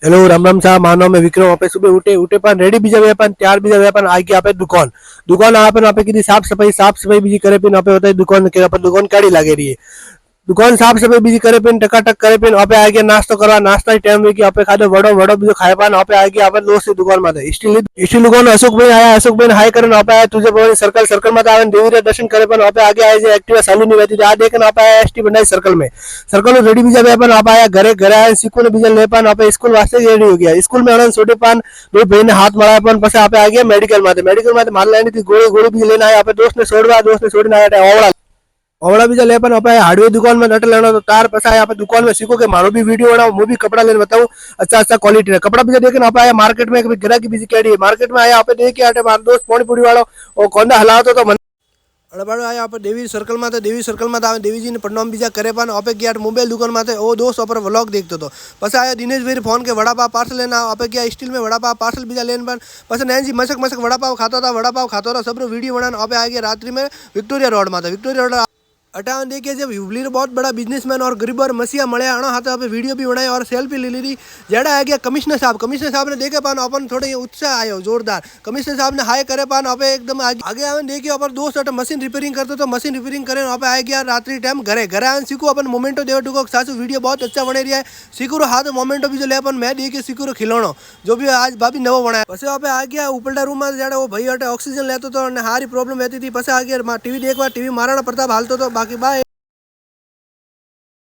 Hello Ram Ram साहब, मानो में विक्रम आप सुबह उठे उठे पर रेडी बीजा व्यापार तैयार बीजा व्यापार आगे आप दुकान दुकान आप की साफ सफाई बीजी करे पिन आप होता है दुकान के दुकान काढ़ी लागे रही है। दुकान साफ सफाई बीजी करे पिन टकाटक करे पिन आपे आ गया नास्तो करवा नास्ता टाइम में कि आपे खाधो वड़ो वड़ो बीजो खाए पान आपे आ गया आपे दोस्त दुकान में स्टील दुकान अशोक भाई आया अशोक भाई हाय करन आपे आया तुझे बोले सर्कल सर्कल में आवे देवी रे दर्शन करे पण आपे आगे आए जे एक्टिवा चालू नहीं रहती आ देखन आपे आया एसटी बंडाई सर्कल में रेडी बीजा वे पण आप आया घरे घरे आया सीखो ने बीजा ले पान आपे स्कूल वास्ते रेडी हो गया स्कूल में अनन छोटे पान दो भाई ने हाथ मळाया पण પછી आपे आ गया मेडिकल में माल लेनी थी गोली गोली भी लेने आया आपे दोस्त ने छोड़ने आया ओवड़ा ओवड़ा बीजा ले पण आप हार्डवेयर दुकान में नट लेना तो तार पसा आप दुकान में सीखो के मारो भी वीडियो बनाओ मैं भी कपड़ा लेने बताऊं अच्छा अच्छा क्वालिटी है कपड़ा बीजा देखे आप आया मार्केट में गिराकी बीजी केड़ी है मार्केट में आया आप देखे आटे मार दोस्त पानी पूरी वालो और कोंदा हलावतो तो अड़बाड़ो आया आप देवी सर्कल में आवे देवी जी ने प्रणाम बीजा करे पान आपे गया मोबाइल दुकान में ओ दोस्त ऊपर व्लॉग देखतो तो पछा आया दिनेश भाई फोन के वड़ा पाव पार्सल लेना आपे गया स्टील में वड़ा पाव पार्सल बीजा लेन पान पछा नैन जी मसक मसक वड़ा पाव खाता था सब वीडियो बनाने आपे आ गया रात्रि में विक्टोरिया रोड में विक्टोरिया रोड अटावन देखिए जब हुबली बहुत बड़ा बिजनेसमैन और गरीब और मसीहा मड़े आना हाथ पे वीडियो भी बनाई और सेल्फी ले ली जेड़ा आ गया कमिश्नर साहब ने देखे पान अपन थोड़े उत्साह आयो जोरदार कमिश्नर साहब ने हाय करे पान आप एकदम आगे आवे देखिए अपन दोस्त अट मशीन रिपेयरिंग करते तो मशीन रिपेयरिंग करे आप आ गया रात्रि टाइम घरे घरे आन सीखो अपन मोमेंटो देव टुको सासू वीडियो बहुत अच्छा बने रहा है सीखो हाथ मोमेंटो भी जो ले अपन मैं देखिए सीखो खिलौनो जो भी आज भाभी नवो बनाया पसे आप आ गया उपलटा रूम में जेड़ा वो भाई अटे ऑक्सीजन लेते तो हारी प्रॉब्लम रहती थी पसे आ गया टीवी देखवा टीवी महाराणा प्रताप हालतो तो बाकी बाय।